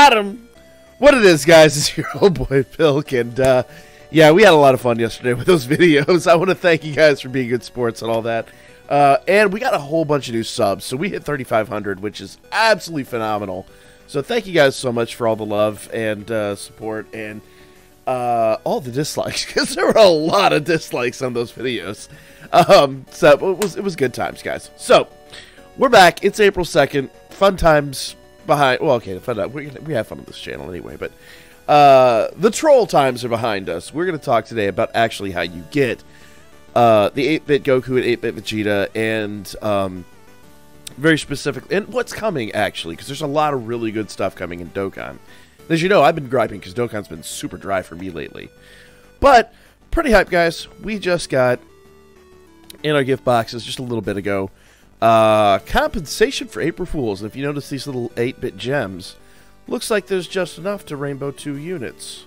Got him! What it is, guys, is your old boy Pilk, and yeah, we had a lot of fun yesterday with those videos. I want to thank you guys for being good sports and all that. And we got a whole bunch of new subs, so we hit 3,500, which is absolutely phenomenal. So thank you guys so much for all the love and support and all the dislikes, because there were a lot of dislikes on those videos. So it was good times, guys. So we're back. It's April 2nd. Fun times behind. Well, okay, we have fun on this channel anyway, but the troll times are behind us. We're going to talk today about actually how you get the 8-bit Goku and 8-bit Vegeta, and very specifically, and what's coming actually, because there's a lot of really good stuff coming in Dokkan. As you know, I've been griping because Dokkan's been super dry for me lately. But pretty hype, guys. We just got in our gift boxes just a little bit ago compensation for April Fools. And if you notice these little 8-bit gems, looks like there's just enough to rainbow 2 units.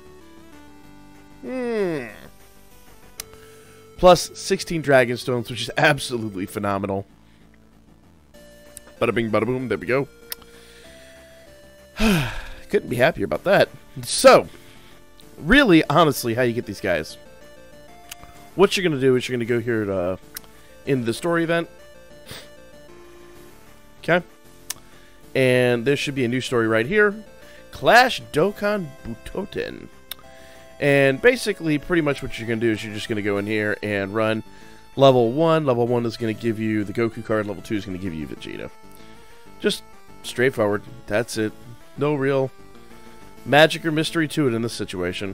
Plus 16 Dragon Stones, which is absolutely phenomenal. Bada bing, bada boom. There we go. Couldn't be happier about that. So, really, honestly, how you get these guys. What you're going to do is you're going to go here in the story event. Okay. And there should be a new story right here. Clash Dokkan Butoden. And basically, pretty much what you're going to do is you're just going to go in here and run level 1. Level 1 is going to give you the Goku card. Level 2 is going to give you Vegeta. Just straightforward. That's it. No real magic or mystery to it in this situation.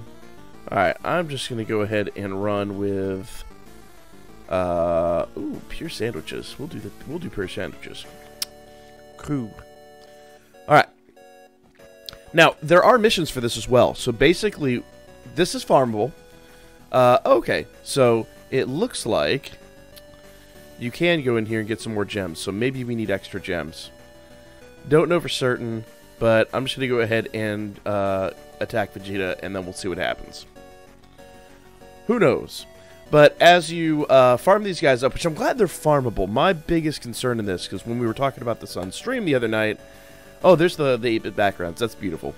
Alright, I'm just going to go ahead and run with ooh, pure sandwiches. We'll do pure sandwiches. Cool. Alright. Now, there are missions for this as well. So basically, this is farmable. Okay, so it looks like you can go in here and get some more gems. So maybe we need extra gems. Don't know for certain, but I'm just going to go ahead and attack Vegeta, and then we'll see what happens. Who knows? But as you farm these guys up, which I'm glad they're farmable. My biggest concern in this, because when we were talking about this on stream the other night, oh, there's the 8-bit backgrounds. That's beautiful.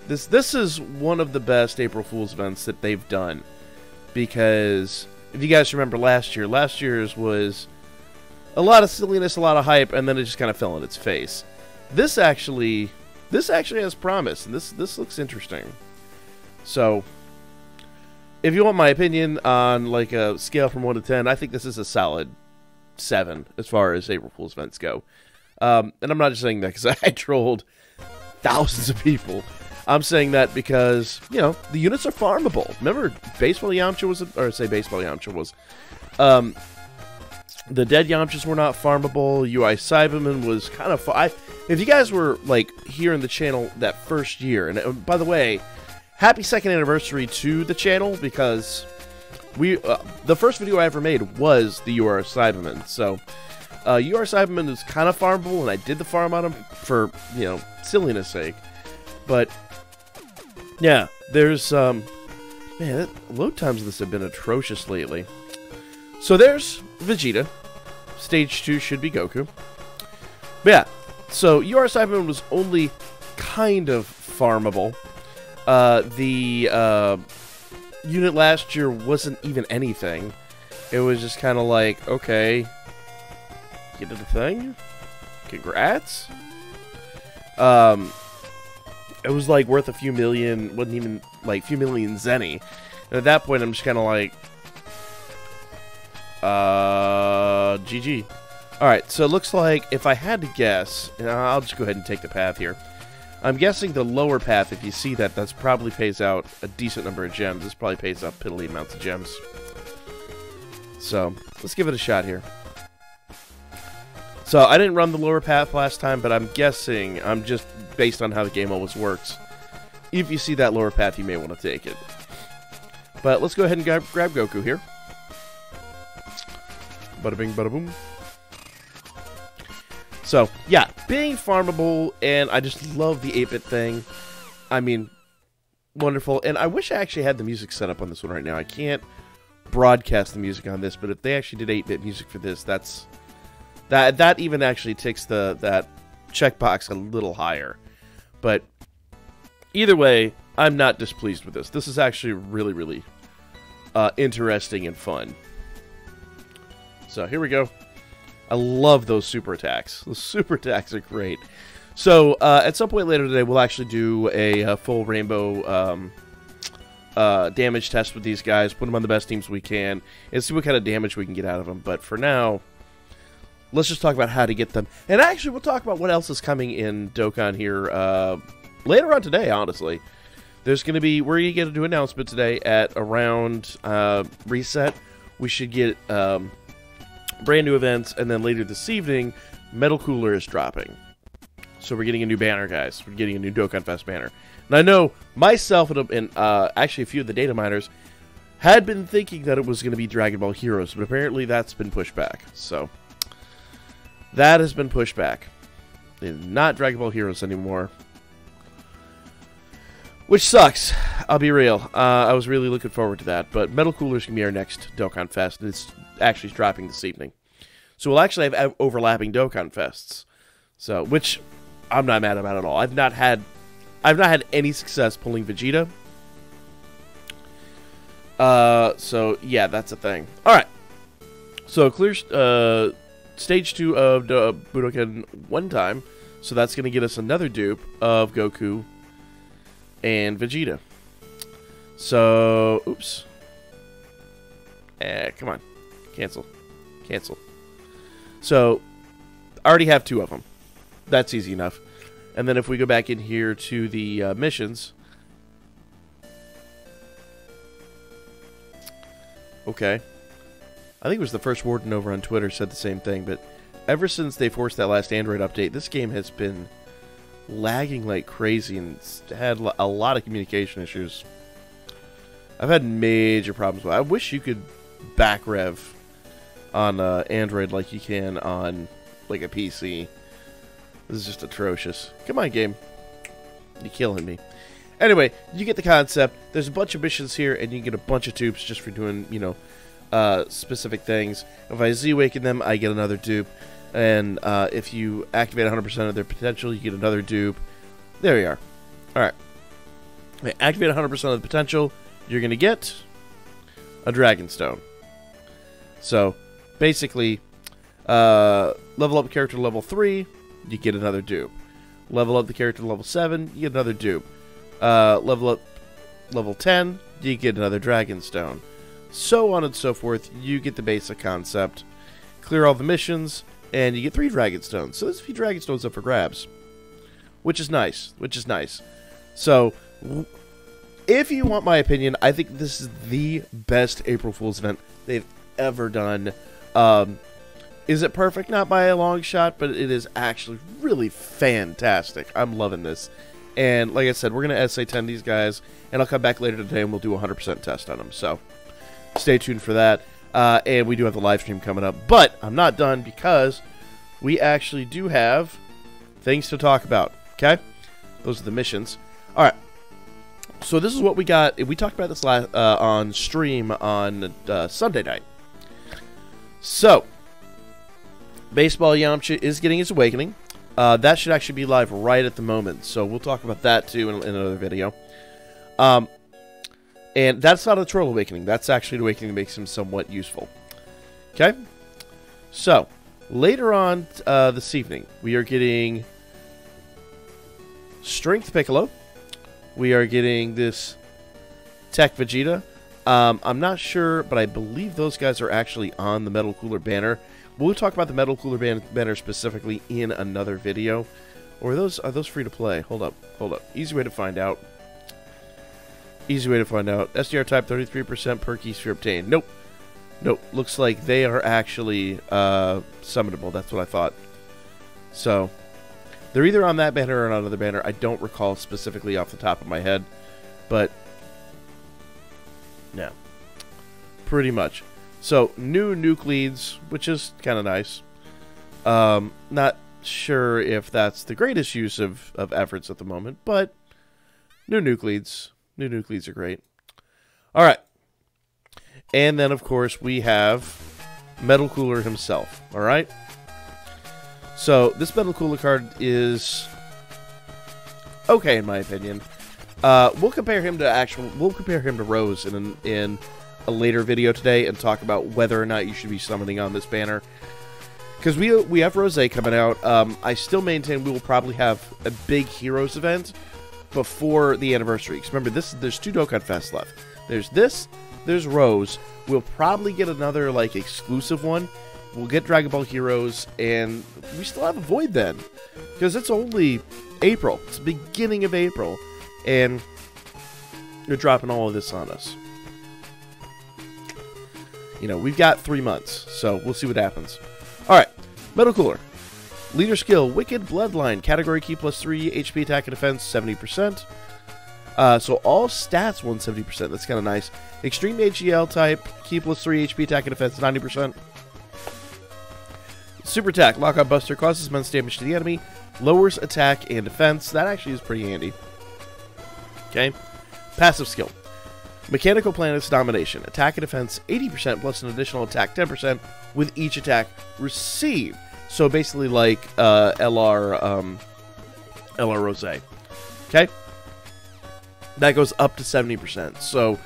This is one of the best April Fool's events that they've done, because if you guys remember last year's was a lot of silliness, a lot of hype, and then it just kind of fell on its face. This actually has promise, and this looks interesting. So, if you want my opinion on like a scale from 1 to 10, I think this is a solid 7 as far as April Fool's events go. And I'm not just saying that because I trolled thousands of people. I'm saying that because, you know, the units are farmable. Remember, Baseball Yamcha was, or say Baseball Yamcha was, the dead Yamchas were not farmable. UI Cyberman was kind of if you guys were, like, here in the channel that first year, and by the way, happy 2nd anniversary to the channel, because we, the first video I ever made was the UR Cyberman, so, UR Cyberman is kind of farmable, and I did the farm on him for, you know, silliness sake, but, yeah, there's, man, load times of this have been atrocious lately. So there's Vegeta. Stage 2 should be Goku. But yeah, so UR Cyberman was only kind of farmable. The unit last year wasn't even anything. It was just kind of like, okay, you did the thing? Congrats? It was like worth a few million, wasn't even like a few million zenny. And at that point, I'm just kind of like, GG. Alright, so it looks like, if I had to guess, and I'll just go ahead and take the path here. I'm guessing the lower path, if you see that, that's probably pays out a decent number of gems. This probably pays out piddly amounts of gems. So, let's give it a shot here. So, I didn't run the lower path last time, but I'm guessing, I'm just based on how the game always works. If you see that lower path, you may want to take it. But let's go ahead and grab Goku here. Bada bing, bada boom. So, yeah, being farmable, and I just love the 8-bit thing. I mean, wonderful. And I wish I actually had the music set up on this one right now. I can't broadcast the music on this, but if they actually did 8-bit music for this, that even actually takes that checkbox a little higher. But either way, I'm not displeased with this. This is actually really, really interesting and fun. So here we go. I love those super attacks. Those super attacks are great. So at some point later today, we'll actually do a full rainbow damage test with these guys, put them on the best teams we can, and see what kind of damage we can get out of them. But for now, let's just talk about how to get them. And actually, we'll talk about what else is coming in Dokkan here later on today, honestly. There's going to be, we're going to get a new announcement today at around reset. We should get brand new events, and then later this evening, Metal Cooler is dropping. So we're getting a new banner, guys. We're getting a new Dokkan Fest banner. And I know myself and actually a few of the data miners had been thinking that it was going to be Dragon Ball Heroes, but apparently that's been pushed back. So that has been pushed back. It's not Dragon Ball Heroes anymore. Which sucks. I'll be real. I was really looking forward to that. But Metal Cooler is going to be our next Dokkan Fest. And it's actually dropping this evening. So we'll actually have overlapping Dokkan Fests. So, which I'm not mad about at all. I've not had any success pulling Vegeta. So yeah, that's a thing. Alright. So clear stage 2 of Budokan one time. So that's going to get us another dupe of Goku and Vegeta. So, oops. Come on. Cancel. Cancel. So, I already have 2 of them. That's easy enough. And then if we go back in here to the missions. Okay. I think it was the first warden over on Twitter said the same thing, but ever since they forced that last Android update, this game has been lagging like crazy and had a lot of communication issues. I've had major problems with it. I wish you could back rev on Android like you can on like a PC. This is just atrocious. Come on, game. You're killing me. Anyway, you get the concept. There's a bunch of missions here, and you get a bunch of dupes just for doing, you know, specific things. If I Z-Awaken them, I get another dupe. And if you activate 100% of their potential, you get another dupe. There we are. Alright. Activate 100% of the potential, you're going to get a Dragon Stone. So, basically, level up a character to level 3, you get another dupe. Level up the character to level 7, you get another dupe. Level up level 10, you get another Dragon Stone. So on and so forth, you get the basic concept. Clear all the missions, and you get 3 Dragon Stones. So there's a few Dragon Stones up for grabs. Which is nice. Which is nice. So, if you want my opinion, I think this is the best April Fool's event they've ever done. Is it perfect? Not by a long shot, but it is actually really fantastic. I'm loving this. And like I said, we're going to SA10 these guys, and I'll come back later today and we'll do a 100% test on them. So, stay tuned for that. And we do have the live stream coming up. But I'm not done because we actually do have things to talk about. Okay? Those are the missions. Alright. So this is what we got. We talked about this on stream on Sunday night. So, Baseball Yamcha is getting his awakening. That should actually be live right at the moment. So we'll talk about that too in another video. And that's not a troll awakening. That's actually an awakening that makes him somewhat useful. Okay? So, later on this evening, we are getting Strength Piccolo. We are getting this Tech Vegeta. I'm not sure, but I believe those guys are actually on the Metal Cooler banner. We'll talk about the Metal Cooler banner specifically in another video. Or are those free to play? Hold up. Easy way to find out. SDR type 33% per key sphere obtained. Nope. Looks like they are actually summonable. That's what I thought. So, they're either on that banner or on another banner. I don't recall specifically off the top of my head. But, no. Pretty much. So, new Nucleeds, which is kind of nice. Not sure if that's the greatest use of efforts at the moment, but new Nucleeds. New Nucleeds are great. Alright. And then, of course, we have Metal Cooler himself. Alright? So, this Metal Cooler card is okay, in my opinion. We'll compare him to Rose in a later video today and talk about whether or not you should be summoning on this banner. Because we have Rose coming out. I still maintain we will probably have a big Heroes event before the anniversary. Because remember, there's 2 Dokkan Fests left. There's this, there's Rose. We'll probably get another like exclusive one. We'll get Dragon Ball Heroes, and we still have a Void then. Because it's only April. It's the beginning of April. And they're dropping all of this on us. You know, we've got 3 months, so we'll see what happens. Alright, Metal Cooler. Leader skill, Wicked Bloodline. Category key +3, HP attack and defense 70%. So all stats 170%. That's kind of nice. Extreme AGL type, key +3, HP attack and defense 90%. Super attack, Lockout Buster, causes immense damage to the enemy, lowers attack and defense. That actually is pretty handy. Okay. Passive skill. Mechanical Planets Domination. Attack and defense 80% plus an additional attack 10% with each attack received. So basically like LR Rose. Okay? That goes up to 70%. So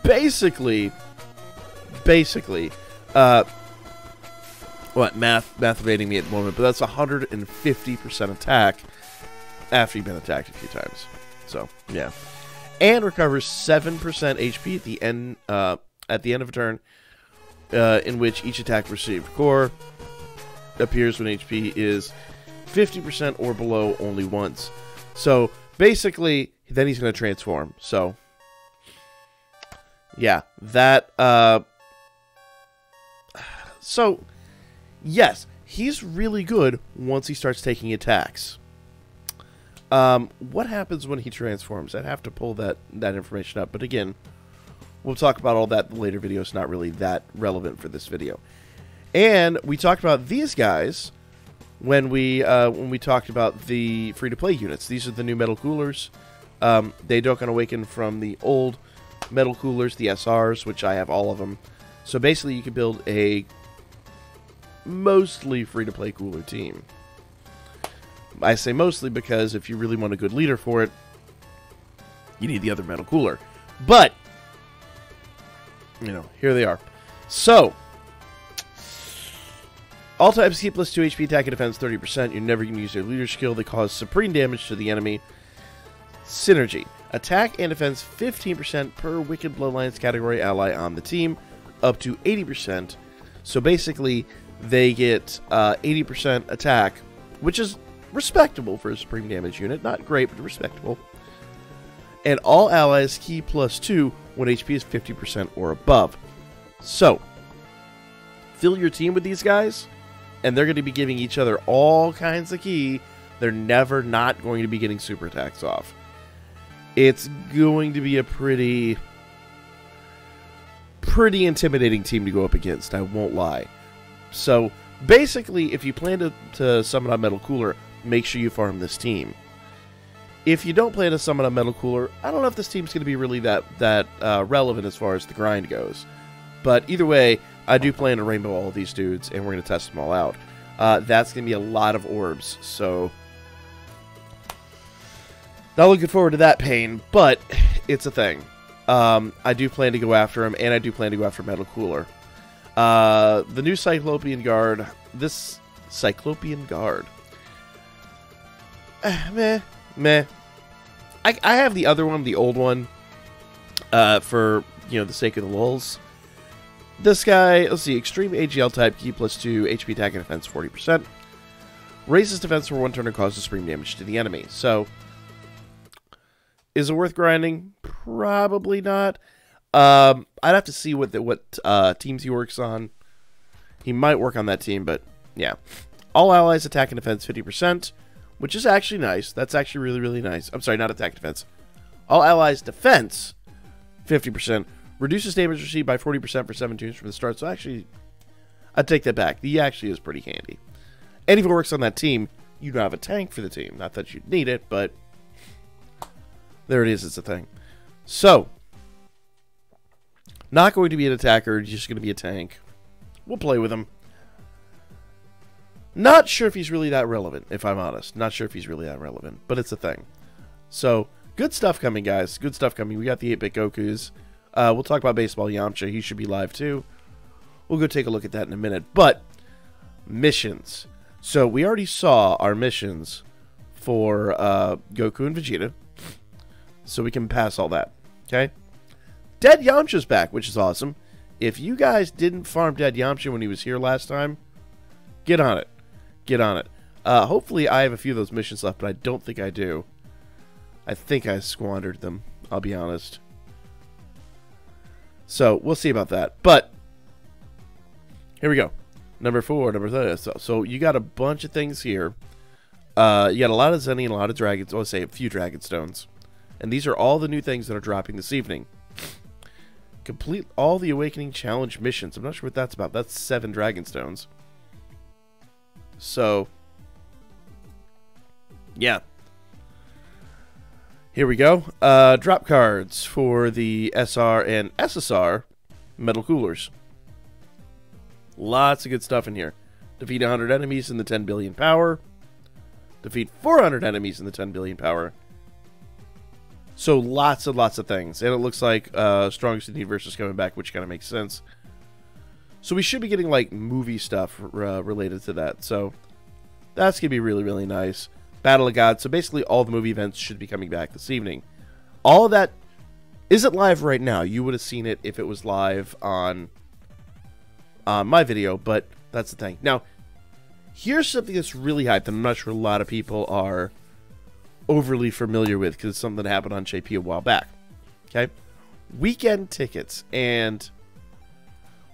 basically math evading me at the moment, but that's 150% attack after you've been attacked a few times. So, yeah. And recovers 7% HP at the end of a turn in which each attack received. Core appears when HP is 50% or below only once. So, basically, then he's going to transform. So, yeah. That, so, yes, he's really good once he starts taking attacks. What happens when he transforms? I'd have to pull that information up, but again, we'll talk about all that in the later video. It's not really that relevant for this video. And we talked about these guys when we talked about the free-to-play units. These are the new Metal Coolers. They Dokkan Awaken from the old Metal Coolers, the SRs, which I have all of them. So basically, you can build a mostly free-to-play cooler team. I say mostly because if you really want a good leader for it, you need the other Metal Cooler. But, you know, here they are. So, all types keep +2 HP attack and defense 30%. You're never going to use their leader skill. They cause supreme damage to the enemy. Synergy. Attack and defense 15% per Wicked Bloodlines category ally on the team, up to 80%. So basically, they get 80% attack, which is respectable for a supreme damage unit. Not great, but respectable. And all allies key +2 when HP is 50% or above. So, fill your team with these guys, and they're going to be giving each other all kinds of key. They're never not going to be getting super attacks off. It's going to be a pretty intimidating team to go up against, I won't lie. So, basically, if you plan to summon on Metal Cooler, make sure you farm this team. If you don't plan to summon a Metal Cooler, I don't know if this team's going to be really that relevant as far as the grind goes. But either way, I do plan to rainbow all of these dudes, and we're going to test them all out. That's going to be a lot of orbs, so not looking forward to that pain, but it's a thing. I do plan to go after him, and I do plan to go after Metal Cooler. The new Cyclopean Guard, this Cyclopean Guard, meh. I have the other one, the old one, for, you know, the sake of the lulz. This guy, let's see, Extreme AGL type, key +2, HP attack and defense 40%. Raises defense for one turn and causes supreme damage to the enemy. So, is it worth grinding? Probably not. I'd have to see what teams he works on. He might work on that team, but yeah. All allies attack and defense 50%, which is actually nice. That's actually really, really nice. I'm sorry, not attack defense. All allies defense 50%. Reduces damage received by 40% for 7 turns from the start. So actually, I'd take that back. He actually is pretty handy. And if he works on that team, you don't have a tank for the team. Not that you'd need it, but there it is. It's a thing. So, not going to be an attacker. Just going to be a tank. We'll play with him. Not sure if he's really that relevant, if I'm honest. Not sure if he's really that relevant, but it's a thing. So, good stuff coming, guys. Good stuff coming. We got the 8-bit Gokus. We'll talk about baseball Yamcha. He should be live too. We'll go take a look at that in a minute. But missions. So we already saw our missions for Goku and Vegeta. So we can pass all that. Okay? Dead Yamcha's back, which is awesome. If you guys didn't farm Dead Yamcha when he was here last time, get on it. Get on it. Hopefully I have a few of those missions left, but I don't think I do. I think I squandered them, I'll be honest. So, we'll see about that. But, here we go. Number 4, number 3. So you got a bunch of things here. You got a lot of Zenny and a lot of Dragons. Let's say a few Dragon Stones. And these are all the new things that are dropping this evening. Complete all the Awakening Challenge missions. I'm not sure what that's about. That's 7 Dragon Stones. So, yeah. Here we go. Drop cards for the SR and SSR metal coolers. Lots of good stuff in here. Defeat 100 enemies in the 10 billion power. Defeat 400 enemies in the 10 billion power. So lots and lots of things. And it looks like Strongest Universe is coming back, which kind of makes sense. So we should be getting like movie stuff related to that. So that's going to be really, really nice. Battle of Gods. So basically all the movie events should be coming back this evening. All of that isn't live right now. You would have seen it if it was live on my video, but that's the thing. Now, here's something that's really hyped, and I'm not sure a lot of people are overly familiar with because it's something that happened on JP a while back. Okay? Weekend tickets. And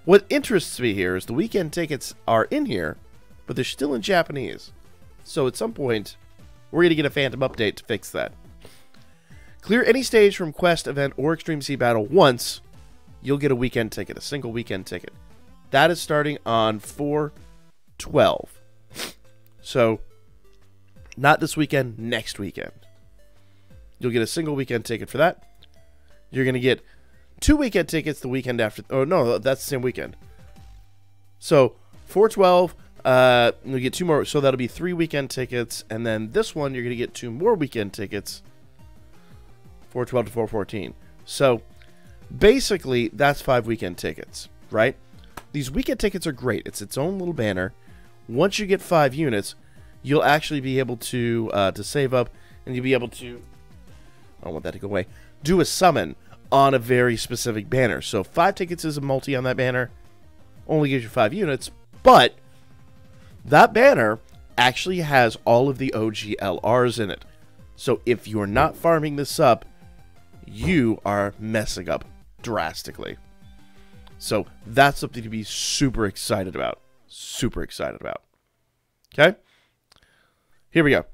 what interests me here is the weekend tickets are in here, but they're still in Japanese. So at some point, we're going to get a Phantom update to fix that. Clear any stage from Quest, Event, or Extreme Sea Battle once, you'll get a weekend ticket, a single weekend ticket. That is starting on 4/12. So, not this weekend, next weekend. You'll get a single weekend ticket for that. You're going to get 2 weekend tickets the weekend after. Oh, no, that's the same weekend. So, 4/12, you'll get 2 more. So, that'll be 3 weekend tickets. And then this one, you're going to get 2 more weekend tickets. 4/12 to 4/14. So, basically, that's 5 weekend tickets, right? These weekend tickets are great. It's its own little banner. Once you get 5 units, you'll actually be able to save up, and you'll be able to, I don't want that to go away, do a summon on a very specific banner. So 5 tickets is a multi on that banner. Only gives you 5 units, but that banner actually has all of the OG LRs in it. So if you're not farming this up, you are messing up drastically. So that's something to be super excited about. Super excited about. Okay? Here we go.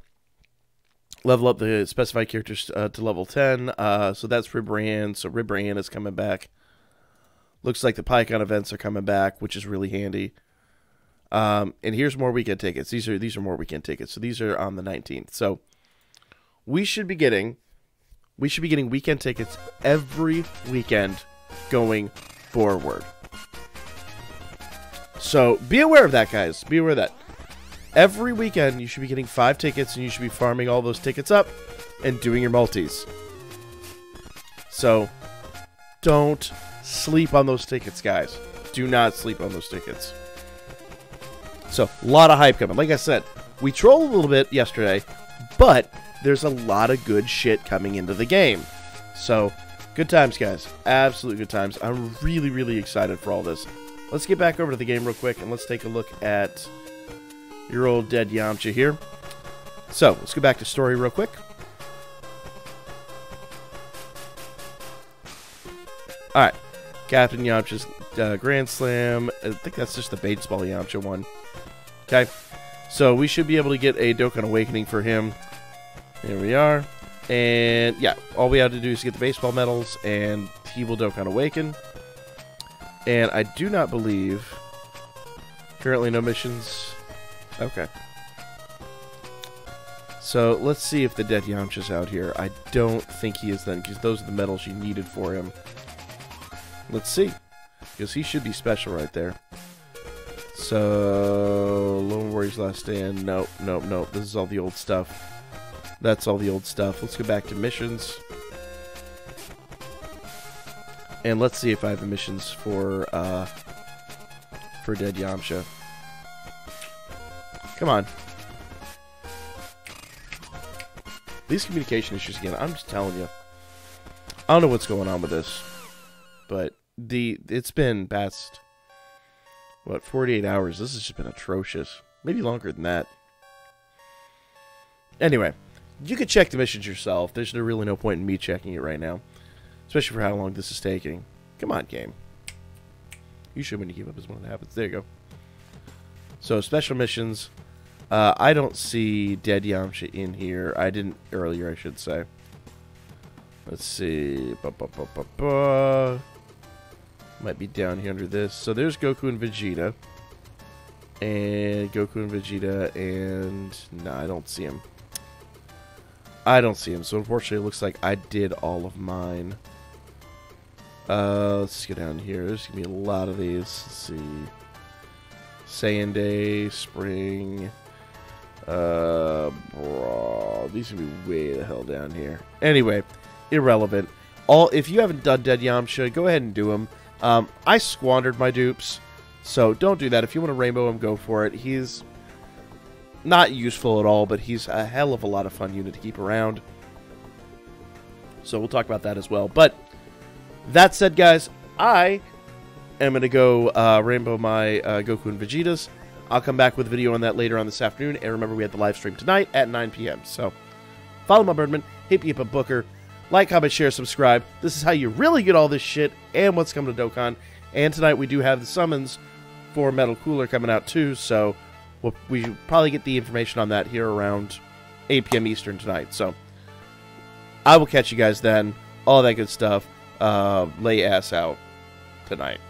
Level up the specified characters to level 10. So that's Ribran. So Ribran is coming back. Looks like the PyCon events are coming back, which is really handy. And here's more weekend tickets. These are more weekend tickets. So these are on the 19th. So we should be getting weekend tickets every weekend going forward. So be aware of that, guys. Be aware of that. Every weekend you should be getting 5 tickets, and you should be farming all those tickets up and doing your multis. So don't sleep on those tickets, guys. Do not sleep on those tickets. So a lot of hype coming. Like I said, we trolled a little bit yesterday, but there's a lot of good shit coming into the game. So good times, guys. Absolute good times. I'm really, really excited for all this. Let's get back over to the game real quick, and let's take a look at your old dead Yamcha here. So, let's go back to story real quick. Alright. Captain Yamcha's Grand Slam. I think that's just the baseball Yamcha one. Okay. So, we should be able to get a Dokkan Awakening for him. There we are. And, yeah. All we have to do is get the baseball medals, and he will Dokkan Awaken. And I do not believe... Currently no missions... Okay. So, let's see if the dead Yamcha's out here. I don't think he is then, because those are the medals you needed for him. Let's see. Because he should be special right there. So, Lone Warrior's Last Stand. Nope, nope, nope. This is all the old stuff. That's all the old stuff. Let's go back to missions. And let's see if I have the missions for Dead Yamcha. Come on. These communication issues again, I'm just telling you. I don't know what's going on with this. But it's been past, what, 48 hours. This has just been atrocious. Maybe longer than that. Anyway, you can check the missions yourself. There's really no point in me checking it right now. Especially for how long this is taking. Come on, game. You should when you keep up is when it happens. There you go. So, special missions. I don't see Dead Yamcha in here. I didn't earlier, I should say. Let's see. Might be down here under this. So, there's Goku and Vegeta. And Goku and Vegeta and... No, I don't see him. I don't see him. So, unfortunately, it looks like I did all of mine. Let's get down here. There's going to be a lot of these. Let's see. Saiyan Day, Spring. Bro, these are going to be way the hell down here. Anyway, irrelevant. If you haven't done Dead Yamcha, go ahead and do them. I squandered my dupes, so don't do that. If you want to rainbow him, go for it. He's not useful at all, but he's a hell of a lot of fun unit to keep around. So we'll talk about that as well. But that said, guys, I am going to go rainbow my Goku and Vegetas. I'll come back with a video on that later on this afternoon. And remember, we have the live stream tonight at 9 p.m. So follow my Birdman, hit me up a Booker, like, comment, share, subscribe. This is how you really get all this shit and what's coming to Dokkan. And tonight we do have the summons for Metal Cooler coming out too. So we should probably get the information on that here around 8 p.m. Eastern tonight. So I will catch you guys then. All that good stuff. Lay ass out tonight.